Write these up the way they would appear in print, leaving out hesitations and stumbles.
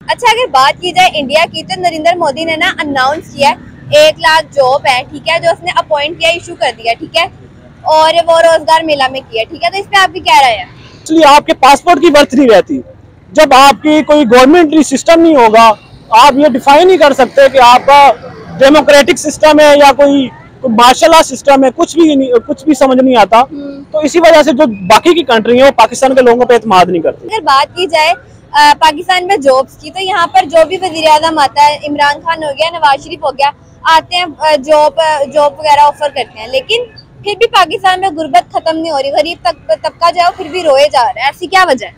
अच्छा, अगर बात की जाए इंडिया की, तो नरेंद्र मोदी ने ना अनाउंस किया है 1 लाख जॉब है, ठीक है, जो उसने अपॉइंट किया, इशू कर दिया, ठीक है, और वो रोजगार मेला में किया, ठीक है, तो इस पे आपकी क्या राय है? इसलिए आपके पासपोर्ट की वर्थ नहीं रहती जब आपकी कोई गवर्नमेंट सिस्टम नहीं होगा। आप ये डिफाइन नहीं कर सकते कि आपका डेमोक्रेटिक सिस्टम है या कोई मार्शल आर्ट सिस्टम है, कुछ भी समझ नहीं आता। तो इसी वजह से जो बाकी की कंट्री है वो पाकिस्तान के लोगों पे एतमाद नहीं करती। अगर बात की जाए पाकिस्तान में जॉब्स की, तो यहाँ पर जो भी वजीर आज़म आता है, इमरान खान हो गया, नवाज शरीफ हो गया, आते हैं जॉब वगैरह ऑफर करते हैं, लेकिन फिर भी पाकिस्तान में गुर्बत खत्म नहीं हो रही, गरीब तबका जो है फिर भी रोए जा रहा है, ऐसी क्या वजह है?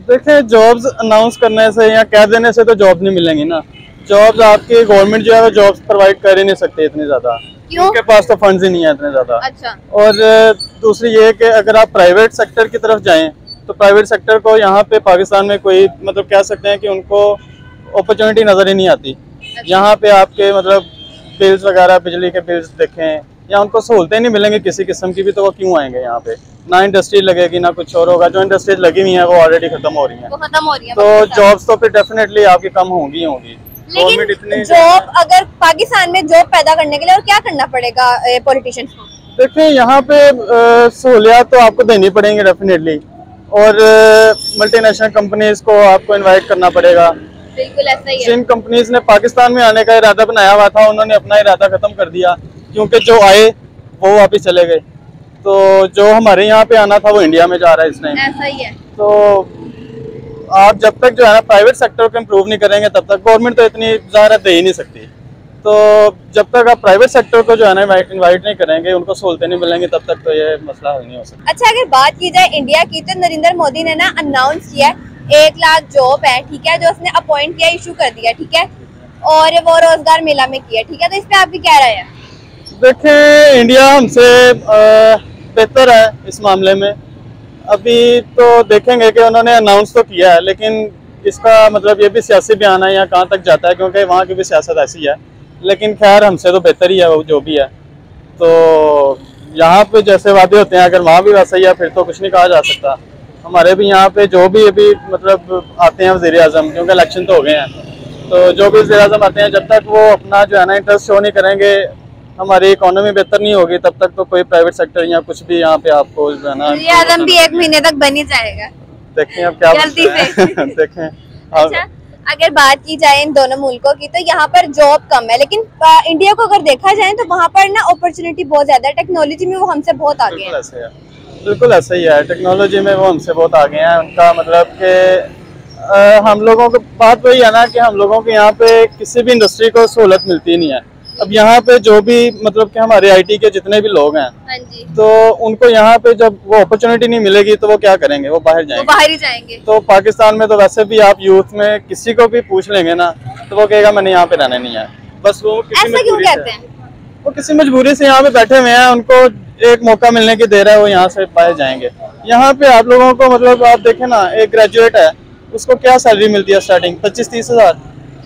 देखिए, जॉब्स अनाउंस करने से या कह देने से तो जॉब नहीं मिलेंगी ना। जॉब्स आपकी गवर्नमेंट जो है वो जॉब्स प्रोवाइड कर ही नहीं सकती इतनी ज्यादा, उनके पास तो फंड्स ही नहीं है इतने ज्यादा। अच्छा। और दूसरी ये कि अगर आप प्राइवेट सेक्टर की तरफ जाएं तो प्राइवेट सेक्टर को यहाँ पे पाकिस्तान में कोई मतलब कह सकते हैं कि उनको अपॉर्चुनिटी नजर ही नहीं आती। अच्छा। यहाँ पे आपके मतलब बिल्स वगैरह, बिजली के बिल्स देखें, या उनको सहूलतें नहीं मिलेंगी किसी किस्म की भी, तो वो क्यों आएंगे यहाँ पे? ना इंडस्ट्री लगेगी ना कुछ और होगा। जो इंडस्ट्रीज लगी हुई है वो ऑलरेडी खत्म हो रही है, तो जॉब्स तो फिर डेफिनेटली आपकी कम होंगी। लेकिन जॉब, अगर पाकिस्तान में जॉब पैदा करने के लिए और क्या करना पड़ेगा पॉलिटिशियंस को? देखिए, यहाँ पे सहूलियात तो आपको देनी पड़ेंगी डेफिनेटली, और मल्टीनेशनल कंपनीज को आपको इनवाइट करना पड़ेगा। बिल्कुल ऐसा ही है। जिन कंपनीज ने पाकिस्तान में आने का इरादा बनाया हुआ था उन्होंने अपना इरादा खत्म कर दिया, क्योंकि जो आए वो वापिस चले गए। तो जो हमारे यहाँ पे आना था वो इंडिया में जा रहा है इस टाइम। ऐसा ही है। तो आप जब तक जो है ना प्राइवेट सेक्टर को इम्प्रूव नहीं करेंगे तब तक गवर्नमेंट तो इतनी ज़्यादा दे ही नहीं सकती। तो जब तक आप प्राइवेट सेक्टर को जो है ना इन्वाइट नहीं करेंगे, उनको सहूलतें नहीं मिलेंगी, तब तक तो ये मसला हल नहीं हो सकता। अच्छा, अगर बात की जाए इंडिया की, तो नरेंद्र मोदी ने ना अनाउंस किया है 1 लाख जॉब है, ठीक है, जो उसने अपॉइंट किया, इशू कर दिया, ठीक है, और वो रोजगार मेला में किया, ठीक है, तो इस पे आपकी क्या राय है? देखें, इंडिया हमसे बेहतर है इस मामले में। अभी तो देखेंगे कि उन्होंने अनाउंस तो किया है, लेकिन इसका मतलब ये भी सियासी बयान है या कहाँ तक जाता है, क्योंकि वहाँ की भी सियासत ऐसी है। लेकिन खैर, हमसे तो बेहतर ही है वो जो भी है। तो यहाँ पे जैसे वादे होते हैं, अगर वहाँ भी वैसा ही है फिर तो कुछ नहीं कहा जा सकता। हमारे भी यहाँ पे जो भी अभी मतलब आते हैं वज़ीर आज़म, क्योंकि इलेक्शन तो हो गए हैं, तो जो भी वज़ीर आज़म आते हैं, जब तक वो अपना जो है ना इंटरेस्ट शो नहीं करेंगे, हमारी इकोनॉमी बेहतर नहीं होगी, तब तक तो कोई प्राइवेट सेक्टर या कुछ भी यहाँ पे आपको जो है ना। वज़ीर आज़म भी 1 महीने तक बन ही जाएगा। देखें अब क्या जल्दी से। देखें। अच्छा, अगर बात की जाए इन दोनों मुल्कों की, तो यहाँ पर जॉब कम है, लेकिन इंडिया को अगर देखा जाए तो वहाँ पर ना अपॉर्चुनिटी बहुत ज्यादा है, टेक्नोलॉजी में वो हमसे बहुत आगे हैं। बिल्कुल ऐसा ही है, टेक्नोलॉजी में वो हमसे बहुत आगे हैं। उनका मतलब कि हम लोगों को बात वही है ना कि हम लोगों के यहाँ पे किसी भी इंडस्ट्री को सहूलत मिलती नहीं है। अब यहाँ पे जो भी मतलब कि हमारे आईटी के जितने भी लोग हैं, हाँ जी, तो उनको यहाँ पे जब वो अपॉर्चुनिटी नहीं मिलेगी तो वो क्या करेंगे? वो बाहर जाएंगे। वो बाहर ही जाएंगे। तो पाकिस्तान में तो वैसे भी आप यूथ में किसी को भी पूछ लेंगे ना, तो वो कहेगा मैंने यहाँ पे रहना नहीं है। बस वो ऐसा क्यों कहते हैं? वो किसी मजबूरी से यहाँ पे बैठे हुए हैं, उनको एक मौका मिलने की देर है, वो यहाँ से बाहर जाएंगे। यहाँ पे आप लोगों को मतलब आप देखें ना, एक ग्रेजुएट है, उसको क्या सैलरी मिलती है स्टार्टिंग? 25-30 हज़ार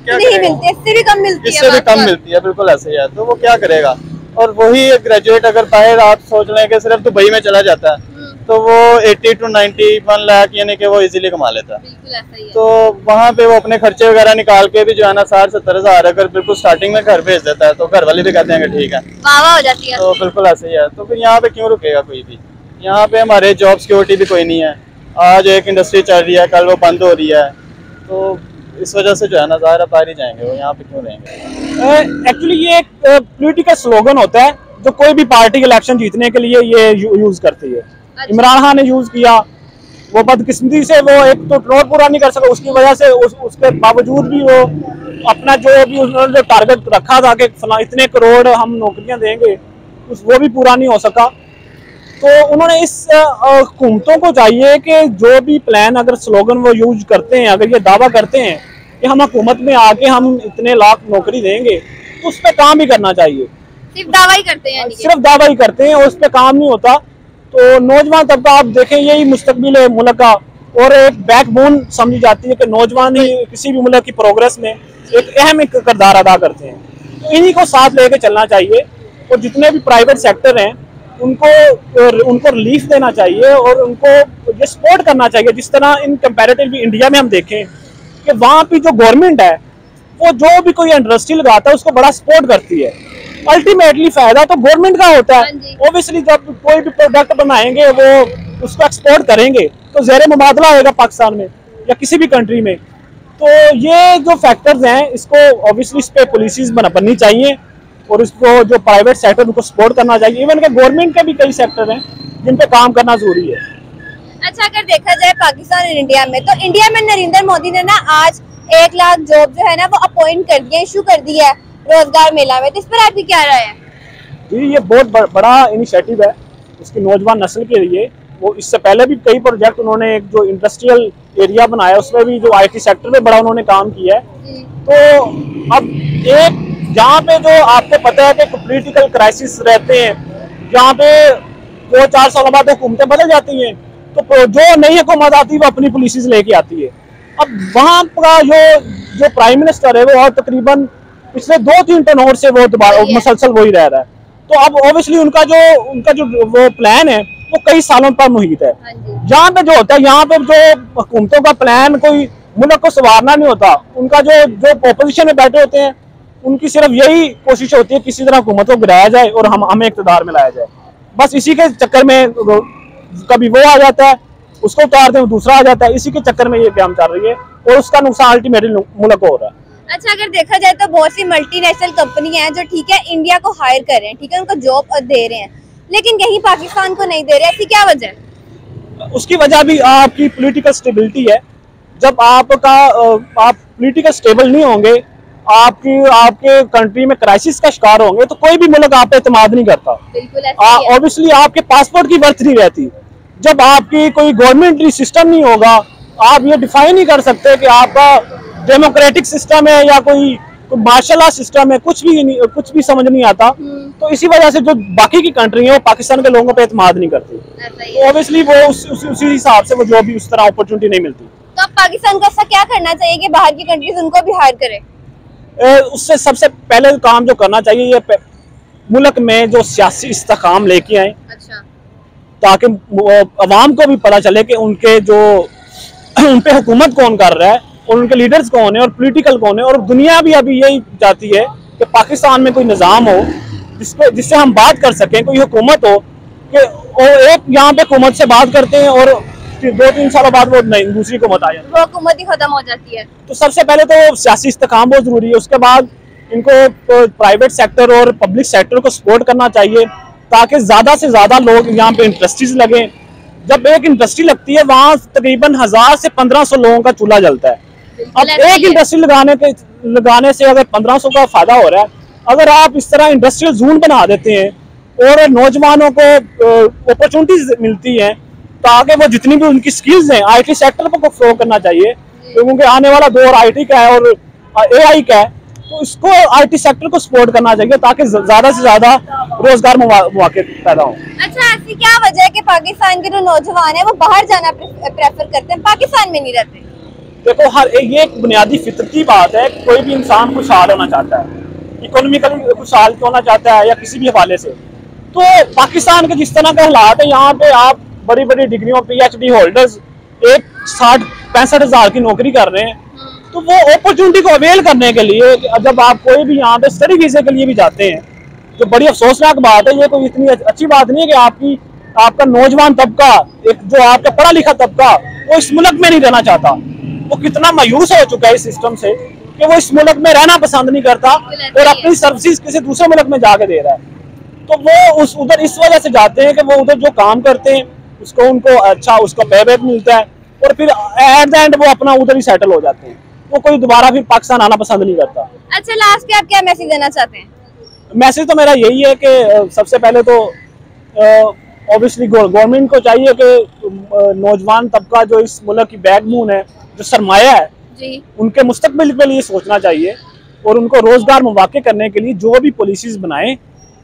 नहीं मिलती, इससे भी कम मिलती है। इससे भी कम मिलती है, बिल्कुल ऐसे ही है। तो वो क्या करेगा? और वही ग्रेजुएट अगर बाहर आप सोच लें कि सिर्फ दुबई में चला जाता है, तो वो 80 to 90 1 लाख यानी कि वो इजीली कमा लेता है। बिल्कुल ऐसा ही है। तो वहाँ पे वो अपने खर्चे वगैरह निकाल के भी जो है ना 60-70 हज़ार अगर बिल्कुल स्टार्टिंग में घर भेज देता है, तो घर वाले भी कहते हैं कि ठीक है, वाह हो जाती है। तो बिल्कुल ऐसे ही है। तो फिर यहाँ पे क्यों रुकेगा कोई भी? यहाँ पे हमारे जॉब सिक्योरिटी भी कोई नहीं है। आज एक इंडस्ट्री चल रही है, कल वो बंद हो रही है, तो इस वजह से जो है ना ज़ाहिर बाहर ही जाएंगे, वो यहाँ पे क्यों रहेंगे? एक्चुअली ये एक पॉलिटिकल स्लोगन होता है जो कोई भी पार्टी इलेक्शन जीतने के लिए ये यूज करती है। अच्छा। इमरान खान ने यूज किया, वो बदकिस्मती से वो एक तो रोड पूरा नहीं कर सका, उसकी वजह से उसके बावजूद भी वो अपना जो भी उन्होंने जो टारगेट रखा था कि इतने करोड़ हम नौकरियां देंगे, वो भी पूरा नहीं हो सका। तो उन्होंने इस हुकूमतों को चाहिए कि जो भी प्लान अगर स्लोगन वो यूज करते हैं, अगर ये दावा करते हैं कि हम हुकूमत में आके हम इतने लाख नौकरी देंगे, तो उस पर काम भी करना चाहिए। सिर्फ दावा ही करते हैं? सिर्फ दावा ही करते हैं, उस पर काम नहीं होता। तो नौजवान तबका आप देखें, यही मुस्तकबिल है मुल्क का, और एक बैकबोन समझी जाती है कि नौजवान ही किसी भी मुल्क की प्रोग्रेस में एक अहम किरदार अदा करते हैं। तो इन्हीं को साथ लेके चलना चाहिए, और जितने भी प्राइवेट सेक्टर हैं उनको रिलीफ देना चाहिए और उनको ये सपोर्ट करना चाहिए। जिस तरह इन कंपैरेटिवली इंडिया में हम देखें कि वहाँ की जो गवर्नमेंट है वो जो भी कोई इंडस्ट्री लगाता है उसको बड़ा सपोर्ट करती है। अल्टीमेटली फायदा तो गवर्नमेंट का होता है। ओबियसली जब कोई भी प्रोडक्ट बनाएंगे वो उसको एक्सपोर्ट करेंगे तो ज़ेर मुबादला होगा पाकिस्तान में या किसी भी कंट्री में। तो ये जो फैक्टर्स हैं इसको ऑब्वियसली इस पर पॉलिसीज बननी चाहिए और इसको जो प्राइवेट सेक्टर उनको सपोर्ट करना चाहिए। इवन के गवर्नमेंट के भी कई सेक्टर हैं जिन पे काम करना जरूरी है। अच्छा, अगर देखा जाए पाकिस्तान और इंडिया में, तो इंडिया में नरेंद्र मोदी ने ना आज 1 लाख जॉब जो है ना वो अपॉइंट कर दिया, इशू कर दिया है रोजगार मेला में। तो इस पर आपकी क्या राय है? जी ये बहुत बड़ा इनिशिएटिव है उसकी नौजवान नस्ल के लिए। वो इससे पहले भी कई प्रोजेक्ट उन्होंने एक जो इंडस्ट्रियल एरिया बनाया उसमें भी जो IT सेक्टर में बड़ा उन्होंने काम किया है। तो अब एक जहाँ पे जो आपको पता है कि पॉलिटिकल क्राइसिस रहते हैं, जहाँ पे 2-4 साल बाद हुकूमतें बदल जाती हैं, तो जो नई हुकूमत आती है वो अपनी पॉलिसीज लेके आती है। अब वहाँ का जो प्राइम मिनिस्टर है वो और तकरीबन पिछले 2-3 टर्नओवर से वो दोबारा मुसलसल वही रह रहा है। तो अब ऑब्वियसली उनका जो वो प्लान है वो कई सालों पर मुहित है। यहाँ पे जो होता है, यहाँ पे जो हुकूमतों का प्लान कोई मुल्क को संवारना नहीं होता। उनका जो अपोजिशन में बैठे होते हैं उनकी सिर्फ यही कोशिश होती है किसी तरह हुकूमत को गिराया जाए और हमें इक़्तिदार में लाया जाए। बस इसी के चक्कर में कभी वो आ जाता है, उसको उतारते हैं, दूसरा आ जाता है। इसी के चक्कर में ये काम चल रही है और उसका नुकसान अल्टीमेटली मुल्क को हो रहा है। अच्छा, अगर देखा जाए तो बहुत सी मल्टीनेशनल कंपनी हैं जो ठीक है इंडिया को हायर कर रहे हैं, ठीक है, उनको जॉब दे रहे हैं, लेकिन यही पाकिस्तान को नहीं दे रहे। ऐसी क्या वजह है? उसकी वजह भी आपकी पॉलिटिकल स्टेबिलिटी है। जब आप पॉलिटिकल स्टेबल नहीं होंगे, आपके कंट्री में क्राइसिस का शिकार होंगे, तो कोई भी मुल्क आप पे एतमाद नहीं करता। ऑब्वियसली आपके पासपोर्ट की वर्थ नहीं रहती। जब आपकी कोई गवर्नमेंट सिस्टम नहीं होगा, आप ये डिफाइन नहीं कर सकते कि आपका डेमोक्रेटिक सिस्टम है या कोई मार्शल आर्ट सिस्टम है, कुछ भी समझ नहीं आता। तो इसी वजह से जो बाकी की कंट्री है वो पाकिस्तान के लोगों पे एतमाद नहीं करती। तो ऑब्वियसली वो उसी हिसाब से वो जो भी उस तरह अपॉर्चुनिटी नहीं मिलती। तो अब पाकिस्तान को ऐसा क्या करना चाहिए कि बाहर की कंट्रीज उनको भी हायर करे? उससे सबसे पहले काम जो करना चाहिए ये मुल्क में जो सियासी इस्तेकाम लेके आए। अच्छा। ताकि अवाम को भी पता चले कि उनके जो उन पे हुकूमत कौन कर रहा है और उनके लीडर्स कौन है और पॉलिटिकल कौन है। और दुनिया भी अभी यही चाहती है कि पाकिस्तान में कोई निज़ाम हो जिससे हम बात कर सकें, कोई हुकूमत हो कि एक यहाँ पे हुकूमत से बात करते हैं और 2-3 सालों बाद वो नहीं दूसरी हुकूमत आ जाती है, वो हुकूमत ही खत्म हो जाती है। तो सबसे पहले तो सियासी इस्तेकाम बहुत जरूरी है। उसके बाद इनको प्राइवेट सेक्टर और पब्लिक सेक्टर को सपोर्ट करना चाहिए ताकि ज़्यादा से ज़्यादा लोग यहाँ पे इंडस्ट्रीज लगें। जब एक इंडस्ट्री लगती है वहाँ तकरीबन 1000 से 1500 लोगों का चूल्हा जलता है। अब एक इंडस्ट्री लगाने से अगर 1500 का फायदा हो रहा है, अगर आप इस तरह इंडस्ट्रियल जोन बना देते हैं और नौजवानों को अपॉर्चुनिटीज मिलती हैं ताकि वो जितनी भी उनकी स्किल्स हैं IT सेक्टर को फ्लो करना चाहिए, क्योंकि आने वाला दौर IT का है और AI का है। तो इसको IT सेक्टर को सपोर्ट करना चाहिए ताकि ज्यादा से ज्यादा रोजगार मौके पैदा हो। अच्छा, ऐसी क्या वजह है कि पाकिस्तान के जो नौजवान है वो बाहर जाना प्रेफर करते हैं, पाकिस्तान में नहीं रहते? देखो ये एक बुनियादी फितरती बात है कि कोई भी इंसान खुशहाल होना चाहता है, इकोनॉमिकली खुशहाल होना चाहता है या किसी भी हवाले से। तो पाकिस्तान के जिस तरह के हालात है, यहाँ पे आप बड़ी बड़ी डिग्रियों PhD होल्डर्स 60-65 हज़ार की नौकरी कर रहे हैं। तो वो अपॉर्चुनिटी को अवेल करने के लिए जब आप कोई भी यहाँ पे स्टडी वीज़े के लिए भी जाते हैं, तो बड़ी अफसोसनाक बात है। ये कोई इतनी अच्छी बात नहीं है कि आपका नौजवान तबका, एक जो आपका पढ़ा लिखा तबका, वो इस मुल्क में नहीं रहना चाहता। वो कितना मायूस हो चुका है इस सिस्टम से कि वो इस मुल्क में रहना पसंद नहीं करता और अपनी सर्विसेज किसी दूसरे मुल्क में जाके दे रहा है। तो वो उधर इस वजह से जाते हैं कि वो उधर जो काम करते हैं उनको अच्छा उसका पे मिलता है और फिर एट द एंड वो अपना उधर ही सेटल हो जाते हैं। वो कोई दोबारा फिर पाकिस्तान आना पसंद नहीं करता। अच्छा, लास्ट पे आप क्या मैसेज देना चाहते हैं? मैसेज तो मेरा यही है कि सबसे पहले तो ऑब्वियसली गवर्नमेंट को चाहिए कि नौजवान तबका जो इस मुल्क की बैकबोन है, जो सरमाया है जी, उनके मुस्तकबिल के लिए सोचना चाहिए और उनको रोजगार मौके करने के लिए जो भी पॉलिसीज बनाएं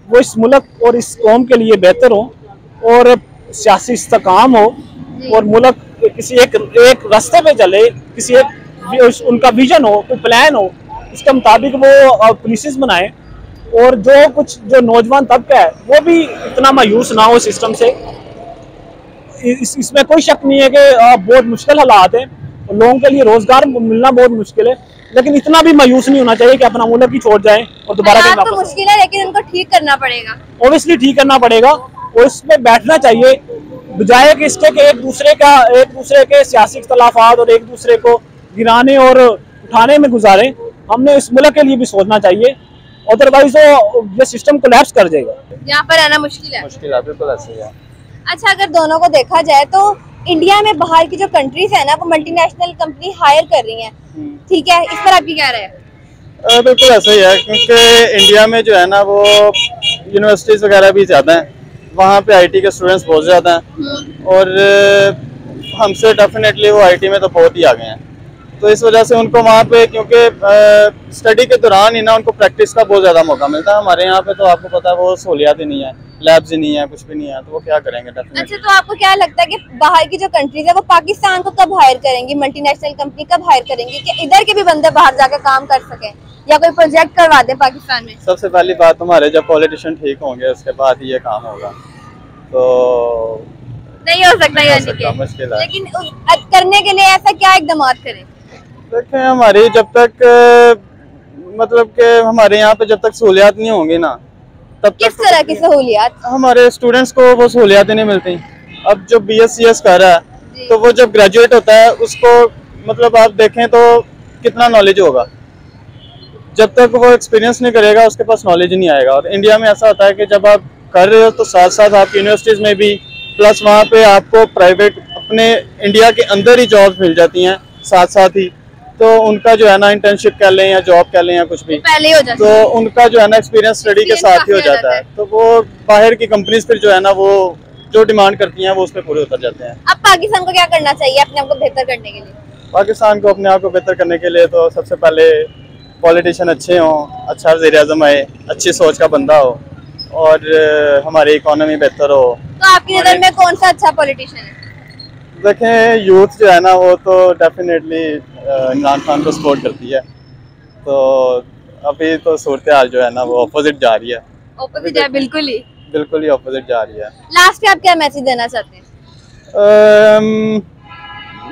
वो इस मुल्क और इस कौम के लिए बेहतर हो और सियासी इस्तेकाम हो और मुल्क किसी एक रास्ते पे चले, किसी एक उनका विजन हो, कोई प्लान हो, इसके मुताबिक वो पॉलिसीज बनाएं और जो नौजवान तबका है वो भी इतना मायूस ना हो सिस्टम से। इसमें कोई शक नहीं है कि बहुत मुश्किल हालात हैं लोगों के लिए रोजगार मिलना बहुत मुश्किल है, लेकिन इतना भी मायूस नहीं होना चाहिए कि अपना मुल्क ही छोड़ जाएं और दोबारा कहीं हालात तो वापस। मुश्किल है लेकिन उनको ठीक करना पड़ेगा। ऑब्वियसली ठीक करना पड़ेगा और इसमें बैठना चाहिए, बजाय कि इसके कि एक दूसरे के सियासी इख्तलाफात और एक दूसरे को गिराने और उठाने में गुजारे। हमने इस मुल्क के लिए भी सोचना चाहिए, अदरवाइज ये सिस्टम कोलैप्स कर जाएगा। यहाँ पर रहना मुश्किल है। मुश्किल है, बिल्कुल ऐसे ही है। अच्छा, अगर दोनों को देखा जाए तो इंडिया में बाहर की जो कंट्रीज है ना, वो मल्टीनेशनल कंपनी हायर कर रही हैं, ठीक है, इस पर आपकी क्या राय है? बिल्कुल ऐसा ही है, क्योंकि इंडिया में जो है ना वो यूनिवर्सिटीज़ वगैरह भी ज़्यादा हैं, वहाँ पे आईटी के स्टूडेंट्स बहुत ज़्यादा हैं और हमसे डेफिनेटली वो आईटी में तो बहुत ही आगे हैं। तो इस वजह से उनको वहाँ पे, क्योंकि स्टडी के दौरान ही ना उनको प्रैक्टिस का बहुत ज़्यादा मौका मिलता है। हमारे यहाँ पे तो आपको पता है वो सहूलियात ही नहीं है, लैब्स ही नहीं है, कुछ भी नहीं है, तो वो क्या करेंगे डेफिनेटली। अच्छा, तो आपको क्या लगता है कि बाहर की जो कंट्रीज है वो पाकिस्तान को कब हायर करेंगी, मल्टीनेशनल कंपनी कब हायर करेंगी कि इधर के भी बंदे बाहर जाकर काम कर सकें या कोई प्रोजेक्ट करवा दें पाकिस्तान में? सबसे पहली बात, हमारे जब पॉलिटिशियन ठीक होंगे उसके बाद ही ये काम होगा, तो नहीं हो सकता यानी कि, मुश्किल है। लेकिन करने के लिए ऐसा क्या इकदाम करें? देखें, हमारी जब तक मतलब कि हमारे यहाँ पे जब तक सहूलियात नहीं होंगी ना, तब किस तक तरह की सहूलियात? हमारे स्टूडेंट्स को वो सहूलियात नहीं मिलती। अब जो BScs कर रहा है तो वो जब ग्रेजुएट होता है उसको मतलब आप देखें तो कितना नॉलेज होगा, जब तक वो एक्सपीरियंस नहीं करेगा उसके पास नॉलेज नहीं आएगा। और इंडिया में ऐसा होता है कि जब आप कर रहे हो तो साथ साथ आप यूनिवर्सिटीज़ में भी, प्लस वहाँ पे आपको प्राइवेट अपने इंडिया के अंदर ही जॉब मिल जाती हैं साथ साथ ही, तो उनका जो है ना इंटर्नशिप कर लें या जॉब कर लें या कुछ भी, पहले ही हो जाता तो उनका जो है ना एक्सपीरियंस स्टडी के साथ ही हो जाता है। तो वो बाहर की कंपनीज फिर जो है ना वो जो डिमांड करती हैं वो उस पर पूरे उतर जाते हैं। अब पाकिस्तान को क्या करना चाहिए अपने आप को बेहतर करने के लिए? पाकिस्तान को अपने आप को बेहतर करने के लिए तो सबसे पहले पॉलिटिशियन अच्छे हों, अच्छा वज़ीर-ए-आज़म आए, अच्छी सोच का बंदा हो और हमारी इकोनॉमी बेहतर हो। तो आपकी नज़र में कौन सा अच्छा पॉलिटिशियन है? देखें, यूथ जो है ना वो तो डेफिनेटली इमरान खान को सपोर्ट करती है, तो अभी तो सूरत हाल जो है ना वो अपोजिट जा रही है। ऑपोजिट है, बिल्कुल ही अपोजिट जा रही है। लास्ट पे आप क्या मैसेज देना चाहते हैं?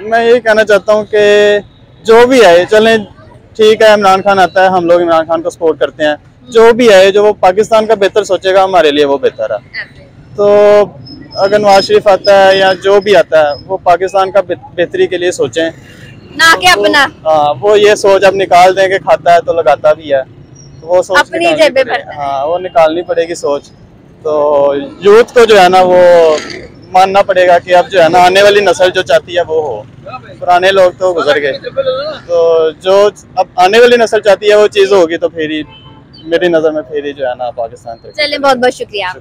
मैं यही कहना चाहता हूँ कि जो भी है चलें, ठीक है, इमरान खान आता है, हम लोग इमरान खान को सपोर्ट करते हैं, जो भी है जो वो पाकिस्तान का बेहतर सोचेगा हमारे लिए वो बेहतर है। तो अगर नवाज शरीफ आता है या जो भी आता है वो पाकिस्तान का बेहतरी के लिए सोचें, ना कि अपना। हाँ, वो ये सोच अब निकाल दें कि खाता है तो लगाता भी है, तो वो सोच अपनी जेबें भरता है। हाँ, वो निकालनी पड़ेगी सोच। तो यूथ को जो है ना वो मानना पड़ेगा कि अब जो है ना आने वाली नस्ल जो चाहती है वो हो। पुराने लोग तो गुजर गए, तो जो अब आने वाली नस्ल चाहती है वो चीज़ होगी, तो फिर ही मेरी नज़र में फिर ही जो है ना पाकिस्तान। चलिए, बहुत बहुत शुक्रिया।